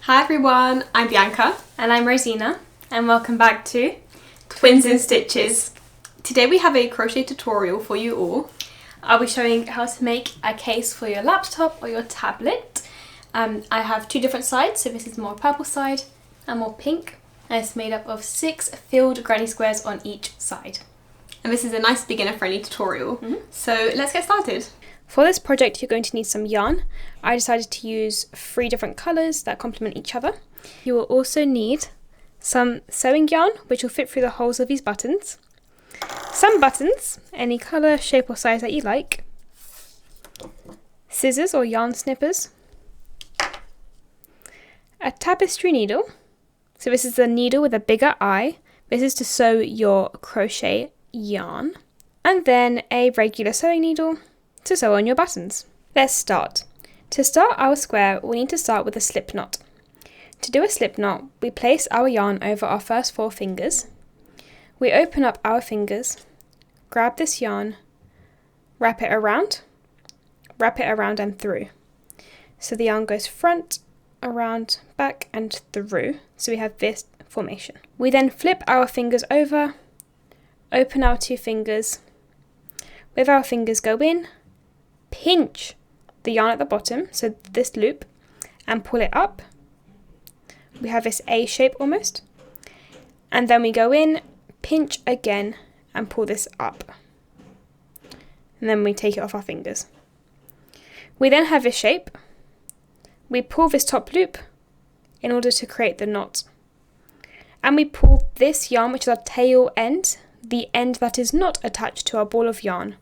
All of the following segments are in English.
Hi everyone, I'm Bianca. And I'm Rosina, and welcome back to Twins in Stitches. Today we have a crochet tutorial for you all. I'll be showing how to make a case for your laptop or your tablet. I have two different sides, so this is more purple side and more pink. And it's made up of 6 filled granny squares on each side. And this is a nice beginner-friendly tutorial. So let's get started. For this project, you're going to need some yarn. I decided to use 3 different colours that complement each other. You will also need some sewing yarn, which will fit through the holes of these buttons. Some buttons, any colour, shape or size that you like. Scissors or yarn snippers. A tapestry needle. So this is the needle with a bigger eye. This is to sew your crochet yarn. And then a regular sewing needle to sew on your buttons. Let's start. To start our square, we need to start with a slip knot. To do a slip knot, we place our yarn over our first 4 fingers. We open up our fingers, grab this yarn, wrap it around and through. So the yarn goes front, around, back and through. So we have this formation. We then flip our fingers over, open our 2 fingers. With our fingers go in, pinch the yarn at the bottom, so this loop, and pull it up. We have this A shape almost. And then we go in, pinch again, and pull this up. And then we take it off our fingers. We then have this shape. We pull this top loop in order to create the knot. And we pull this yarn, which is our tail end, the end that is not attached to our ball of yarn.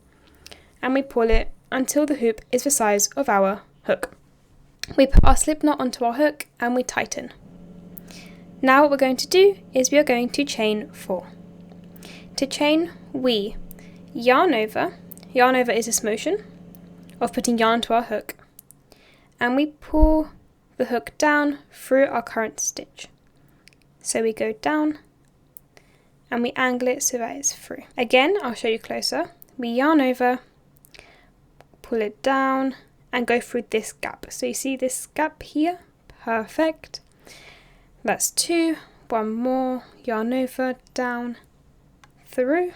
And we pull it until the hoop is the size of our hook. We put our slip knot onto our hook and we tighten. Now what we're going to do is we are going to chain 4. To chain, we yarn over. Yarn over is this motion of putting yarn to our hook. And we pull the hook down through our current stitch. So we go down and we angle it so that it's through. Again, I'll show you closer. We yarn over, pull it down and go through this gap. So you see this gap here? Perfect. That's 2, 1 more, yarn over, down, through,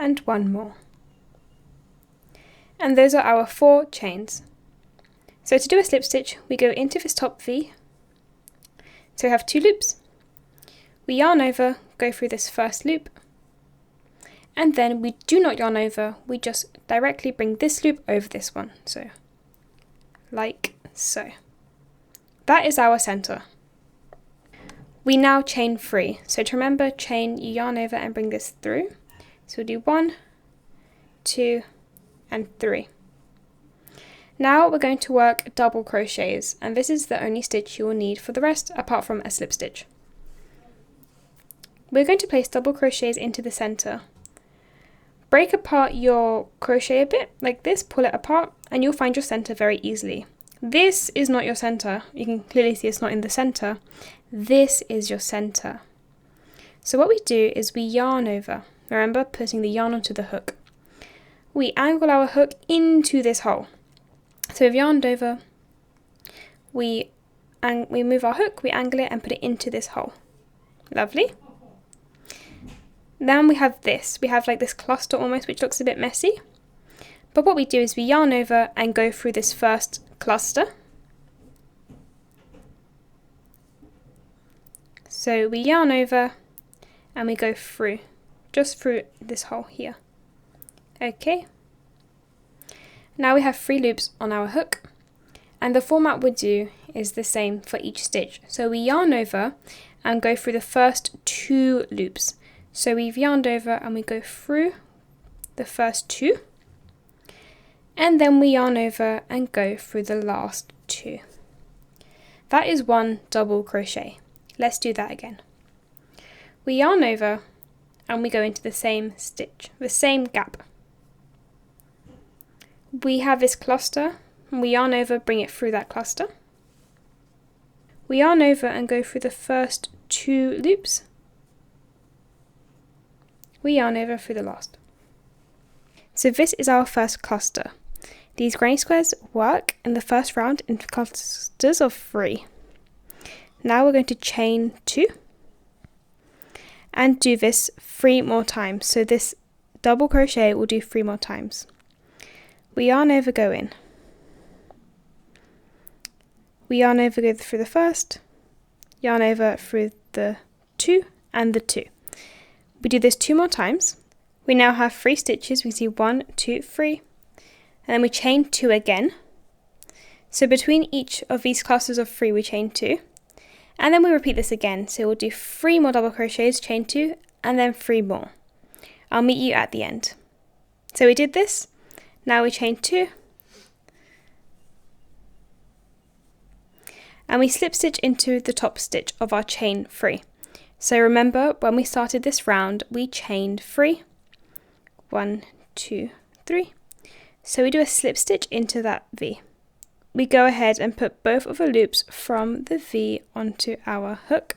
and 1 more. And those are our 4 chains. So to do a slip stitch, we go into this top V. So we have 2 loops. We yarn over, go through this first loop, and then we do not yarn over, we just directly bring this loop over this one, so like so. That is our centre. We now chain 3, so to remember, chain, you yarn over and bring this through. So we'll do 1, 2 and 3. Now we're going to work double crochets, and this is the only stitch you will need for the rest apart from a slip stitch. We're going to place double crochets into the centre. Break apart your crochet a bit, like this, pull it apart, and you'll find your centre very easily. This is not your centre. You can clearly see it's not in the centre. This is your centre. So what we do is we yarn over. Remember, putting the yarn onto the hook. We angle our hook into this hole. So we've yarned over, we move our hook, we angle it and put it into this hole. Lovely. Then we have this. We have like this cluster almost, which looks a bit messy. But what we do is we yarn over and go through this first cluster. So we yarn over and we go through, just through this hole here. Okay. Now we have 3 loops on our hook. And the format we do is the same for each stitch. So we yarn over and go through the first 2 loops. So we've yarned over and we go through the first 2. And then we yarn over and go through the last 2. That is 1 double crochet. Let's do that again. We yarn over and we go into the same stitch, the same gap. We have this cluster and we yarn over, bring it through that cluster. We yarn over and go through the first 2 loops. We yarn over through the last. So this is our first cluster. These granny squares work in the first round in clusters of 3. Now we're going to chain 2 and do this 3 more times. So this double crochet will do 3 more times. We yarn over, go in. We yarn over, go through the first, yarn over through the 2 and the 2. We do this 2 more times. We now have 3 stitches. We see 1, 2, 3, and then we chain 2 again. So between each of these clusters of 3 we chain 2, and then we repeat this again. So we'll do 3 more double crochets, chain 2, and then 3 more. I'll meet you at the end. So we did this, now we chain 2, and we slip stitch into the top stitch of our chain 3. So remember, when we started this round, we chained 3, 1, 2, 3. So we do a slip stitch into that V. We go ahead and put both of the loops from the V onto our hook.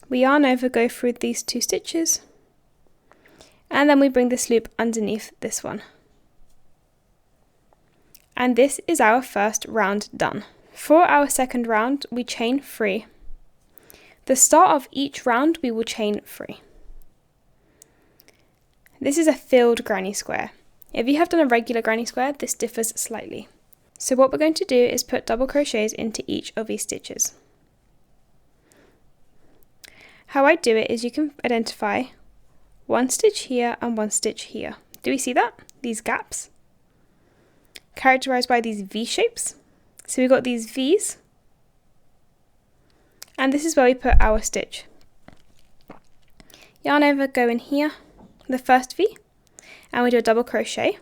We yarn over, go through these 2 stitches, and then we bring this loop underneath this one. And this is our first round done. For our second round, we chain 3. The start of each round, we will chain 3. This is a filled granny square. If you have done a regular granny square, this differs slightly. So what we're going to do is put double crochets into each of these stitches. How I do it is you can identify 1 stitch here and 1 stitch here. Do we see that? These gaps? Characterized by these V shapes. So we've got these V's, and this is where we put our stitch. Yarn over, go in here, the first V, and we do a double crochet.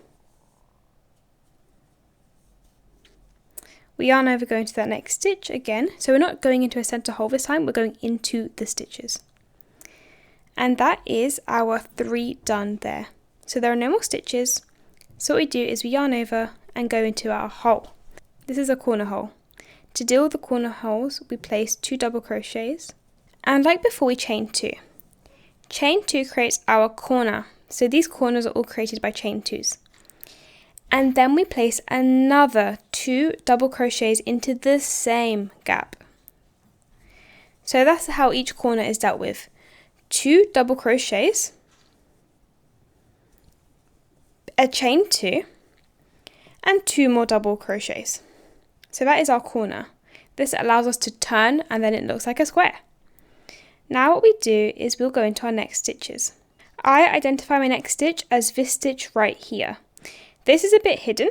We yarn over, go into that next stitch again. So we're not going into a center hole this time, we're going into the stitches. And that is our 3 done there. So there are no more stitches. So what we do is we yarn over and go into our hole. This is a corner hole. To deal with the corner holes, we place 2 double crochets. And like before, we chain 2. Chain 2 creates our corner. So these corners are all created by chain 2s. And then we place another 2 double crochets into the same gap. So that's how each corner is dealt with. 2 double crochets, a chain 2, and 2 more double crochets. So that is our corner. This allows us to turn and then it looks like a square. Now what we do is we'll go into our next stitches. I identify my next stitch as this stitch right here. This is a bit hidden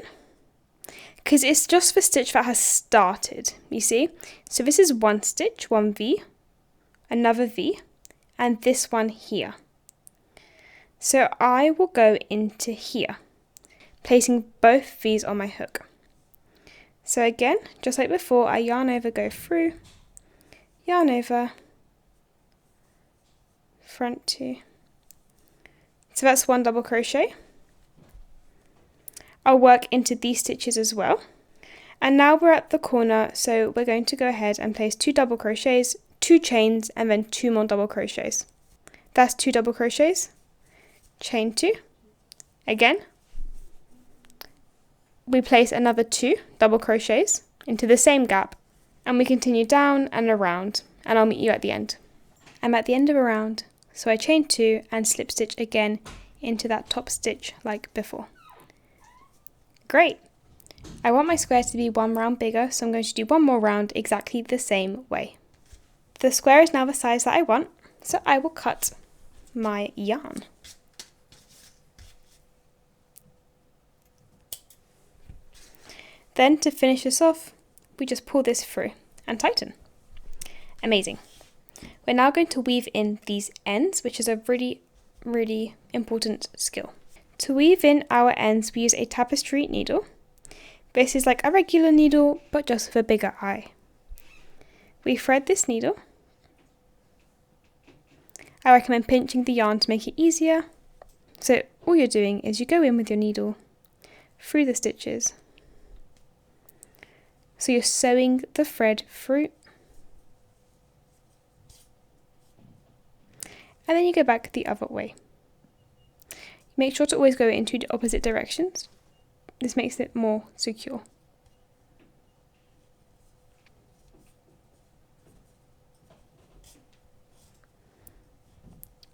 because it's just the stitch that has started, you see? So this is 1 stitch, 1 V, another V, and this one here. So I will go into here, placing both V's on my hook. So again, just like before, I yarn over, go through, yarn over, front 2. So that's 1 double crochet. I'll work into these stitches as well. And now we're at the corner, so we're going to go ahead and place 2 double crochets, 2 chains, and then 2 more double crochets. That's 2 double crochets, chain 2, again. We place another 2 double crochets into the same gap, and we continue down and around, and I'll meet you at the end. I'm at the end of a round, so I chain 2 and slip stitch again into that top stitch like before. Great! I want my square to be 1 round bigger, so I'm going to do 1 more round exactly the same way. The square is now the size that I want, so I will cut my yarn. Then to finish this off, we just pull this through and tighten. Amazing. We're now going to weave in these ends, which is a really important skill. To weave in our ends, we use a tapestry needle. This is like a regular needle, but just with a bigger eye. We thread this needle. I recommend pinching the yarn to make it easier. So all you're doing is you go in with your needle through the stitches. So you're sewing the thread through. And then you go back the other way. Make sure to always go into the opposite directions. This makes it more secure.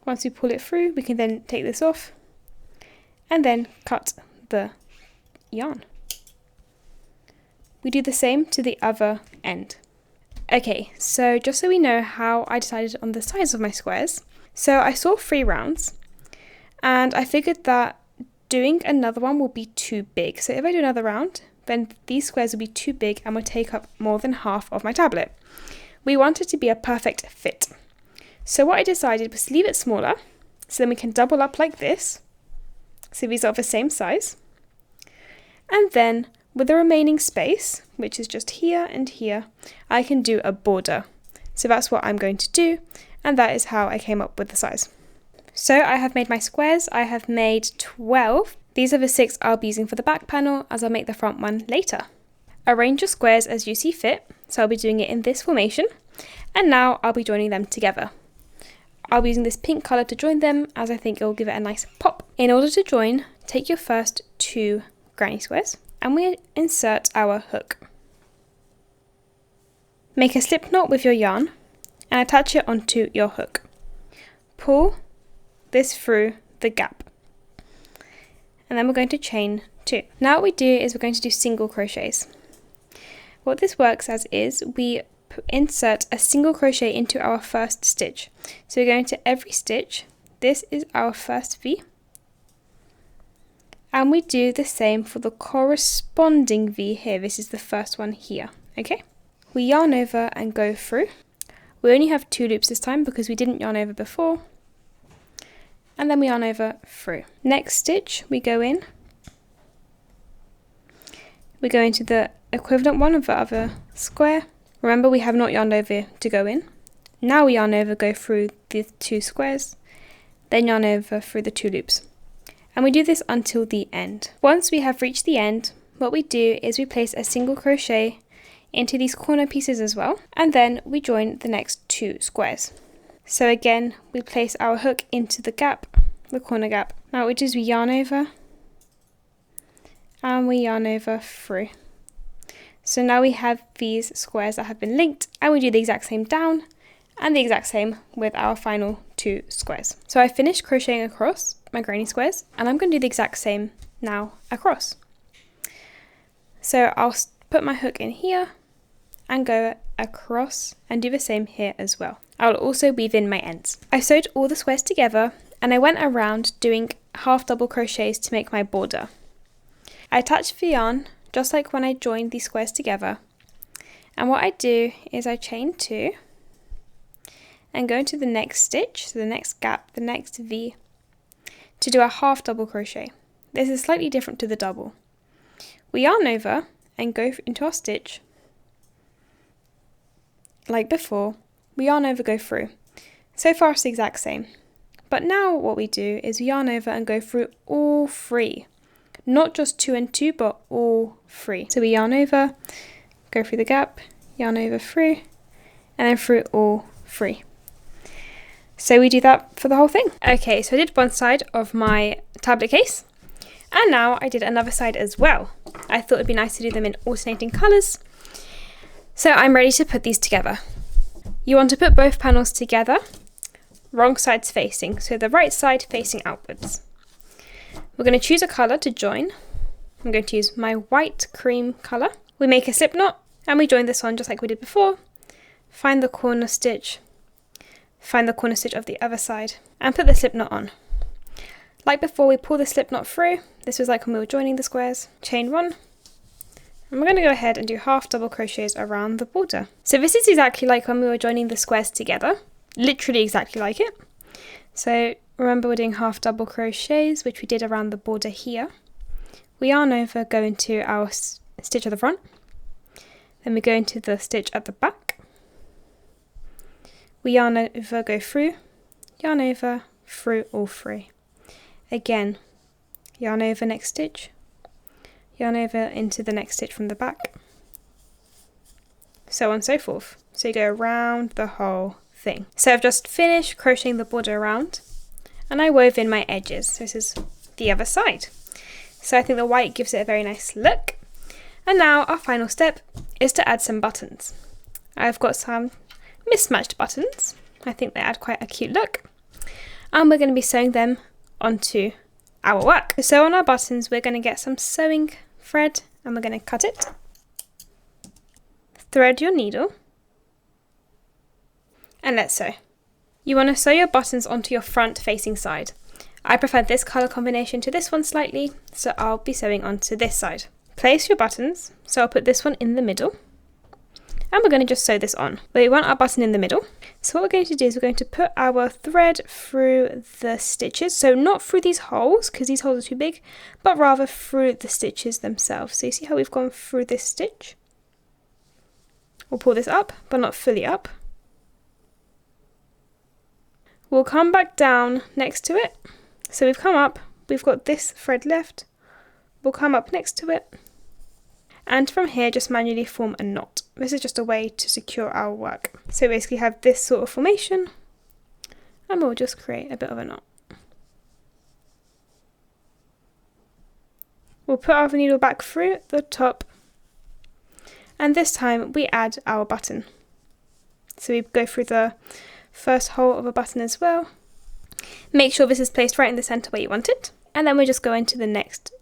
Once we pull it through, we can then take this off and then cut the yarn. We do the same to the other end. Okay, so just so we know how I decided on the size of my squares. So I saw 3 rounds and I figured that doing another one will be too big. So if I do another round, then these squares will be too big and will take up more than half of my tablet. We want it to be a perfect fit. So what I decided was to leave it smaller, so then we can double up like this. So these are the same size. And then with the remaining space, which is just here and here, I can do a border. So that's what I'm going to do, and that is how I came up with the size. So I have made my squares. I have made 12. These are the 6 I'll be using for the back panel, as I'll make the front one later. Arrange your squares as you see fit, so I'll be doing it in this formation, and now I'll be joining them together. I'll be using this pink colour to join them, as I think it will give it a nice pop. In order to join, take your first 2 granny squares, and we insert our hook. Make a slip knot with your yarn, and attach it onto your hook. Pull this through the gap, and then we're going to chain 2. Now what we do is we're going to do single crochets. What this works as is we insert a single crochet into our first stitch. So we're going to every stitch. This is our first V, and we do the same for the corresponding V here. This is the first one here. Okay, we yarn over and go through. We only have 2 loops this time because we didn't yarn over before, and then we yarn over through. Next stitch we go in, we go into the equivalent one of the other square. Remember, we have not yarned over to go in. Now we yarn over, go through the 2 squares, then yarn over through the 2 loops. And we do this until the end. Once we have reached the end, what we do is we place a single crochet into these corner pieces as well, and then we join the next 2 squares. So again, we place our hook into the gap, the corner gap. Now what we do is we yarn over, and we yarn over through. So now we have these squares that have been linked, and we do the exact same down and the exact same with our final 2 squares. So I finished crocheting across my granny squares, and I'm going to do the exact same now across. So I'll put my hook in here and go across and do the same here as well. I'll also weave in my ends. I sewed all the squares together and I went around doing half double crochets to make my border. I attached the yarn just like when I joined these squares together, and what I do is I chain 2 and go into the next stitch, so the next gap, the next V, to do a half double crochet. This is slightly different to the double. We yarn over and go into our stitch like before. We yarn over, go through. So far it's the exact same, but now what we do is we yarn over and go through all 3. Not just 2 and 2, but all 3. So we yarn over, go through the gap, yarn over through, and then through all 3. So we do that for the whole thing. Okay, so I did one side of my tablet case, and now I did another side as well. I thought it'd be nice to do them in alternating colours. So I'm ready to put these together. You want to put both panels together, wrong sides facing, so the right side facing outwards. We're going to choose a colour to join. I'm going to use my white cream colour. We make a slip knot and we join this one just like we did before. Find the corner stitch. Find the corner stitch of the other side and put the slip knot on. Like before, we pull the slip knot through. This was like when we were joining the squares. Chain 1. And we're going to go ahead and do half double crochets around the border. So this is exactly like when we were joining the squares together. Literally exactly like it. So remember, we're doing half double crochets, which we did around the border here. We yarn over, go into our stitch at the front. Then we go into the stitch at the back. We yarn over, go through, yarn over, through all 3. Again, yarn over next stitch, yarn over into the next stitch from the back, so on and so forth. So you go around the whole thing. So I've just finished crocheting the border around, and I wove in my edges. So this is the other side. So I think the white gives it a very nice look. And now our final step is to add some buttons. I've got some mismatched buttons. I think they add quite a cute look. and we're going to be sewing them onto our work. So on our buttons, we're going to get some sewing thread and we're going to cut it. Thread your needle and let's sew. You want to sew your buttons onto your front facing side. I prefer this colour combination to this one slightly, so I'll be sewing onto this side. Place your buttons, so I'll put this one in the middle, and we're going to just sew this on. We want our button in the middle, so what we're going to do is we're going to put our thread through the stitches, so not through these holes, because these holes are too big, but rather through the stitches themselves. So you see how we've gone through this stitch? We'll pull this up, but not fully up. We'll come back down next to it. So we've come up, we've got this thread left, we'll come up next to it, and from here just manually form a knot. This is just a way to secure our work. So basically have this sort of formation, and we'll just create a bit of a knot. We'll put our needle back through the top, and this time we add our button. So we go through the first hole of a button as well. Make sure this is placed right in the centre where you want it, and then we just go into the next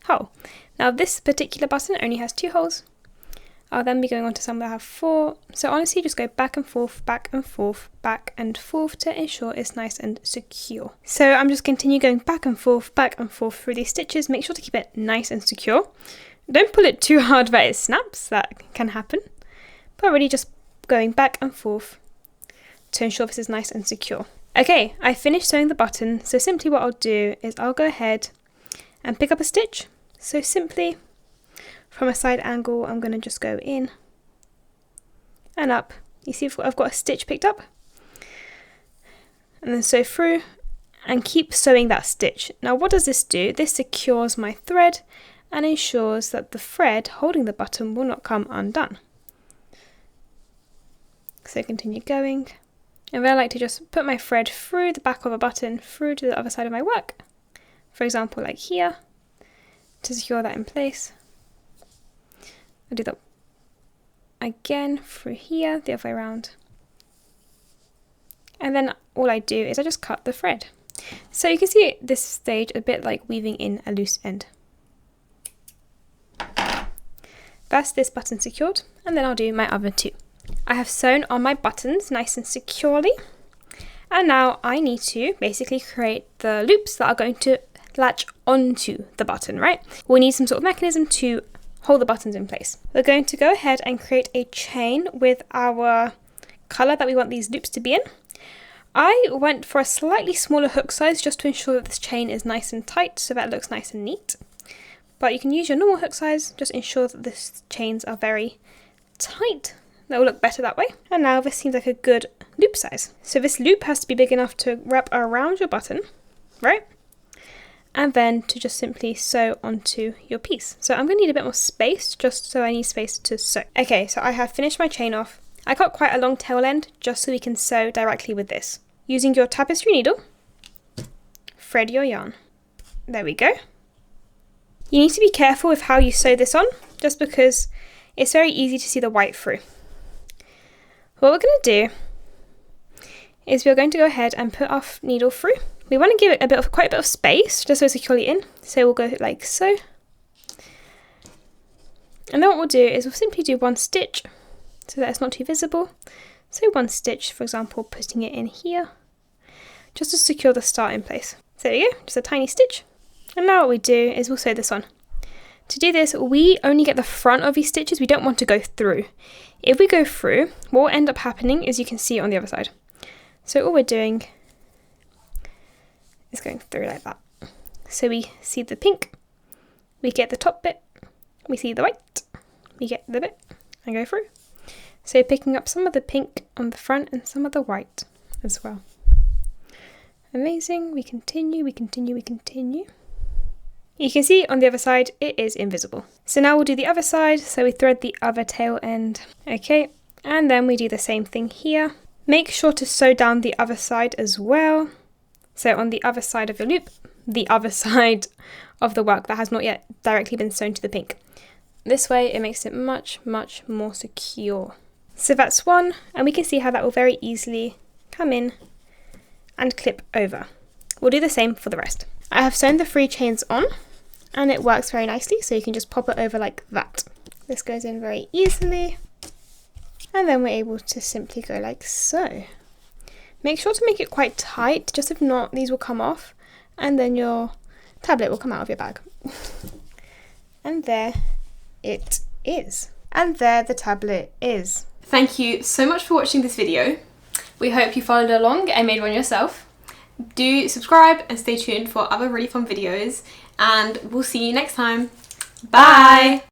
hole. Now this particular button only has 2 holes. I'll then be going on to some that have 4, so honestly just go back and forth, back and forth, back and forth to ensure it's nice and secure. So I'm just continue going back and forth through these stitches. Make sure to keep it nice and secure. Don't pull it too hard that it snaps, that can happen, but really just going back and forth to ensure this is nice and secure. Okay, I finished sewing the button, so simply what I'll do is I'll go ahead and pick up a stitch. So simply from a side angle, I'm going to just go in and up. You see I've got a stitch picked up, and then sew through and keep sewing that stitch. Now what does this do? This secures my thread and ensures that the thread holding the button will not come undone. So continue going. And then I like to just put my thread through the back of a button through to the other side of my work. For example, like here, to secure that in place. I do that again through here, the other way around. And then all I do is I just cut the thread. So you can see at this stage a bit like weaving in a loose end. That's this button secured, and then I'll do my other 2. I have sewn on my buttons nice and securely, and now I need to basically create the loops that are going to latch onto the button, right? We need some sort of mechanism to hold the buttons in place. We're going to go ahead and create a chain with our colour that we want these loops to be in. I went for a slightly smaller hook size just to ensure that this chain is nice and tight so that it looks nice and neat. But you can use your normal hook size, just ensure that the chains are very tight. That will look better that way. And now this seems like a good loop size. So this loop has to be big enough to wrap around your button, right? And then to just simply sew onto your piece. So I'm going to need a bit more space, just so I need space to sew. Okay, so I have finished my chain off. I cut quite a long tail end just so we can sew directly with this. Using your tapestry needle, thread your yarn. There we go. You need to be careful with how you sew this on, just because it's very easy to see the white through. What we're going to do is we're going to go ahead and put our needle through. We want to give it quite a bit of space, just so it's securely in. So we'll go like so. And then what we'll do is we'll simply do 1 stitch, so that it's not too visible. So 1 stitch, for example, putting it in here, just to secure the start in place. So there you go, just a tiny stitch. And now what we do is we'll sew this on. To do this, we only get the front of these stitches, we don't want to go through. If we go through, what will end up happening is you can see it on the other side. So all we're doing is going through like that. So we see the pink, we get the top bit, we see the white, we get the bit, and go through. So picking up some of the pink on the front and some of the white as well. Amazing, we continue, we continue, we continue. You can see on the other side it is invisible. So now we'll do the other side, so we thread the other tail end. Okay, and then we do the same thing here. Make sure to sew down the other side as well. So on the other side of your loop, the other side of the work that has not yet directly been sewn to the pink. This way it makes it much, much more secure. So that's one, and we can see how that will very easily come in and clip over. We'll do the same for the rest. I have sewn the 3 chains on and it works very nicely, so you can just pop it over like that. This goes in very easily and then we're able to simply go like so. Make sure to make it quite tight, just if not these will come off and then your tablet will come out of your bag. And there it is. And there the tablet is. Thank you so much for watching this video. We hope you followed along and made one yourself. Do subscribe and stay tuned for other really fun videos, and we'll see you next time. Bye!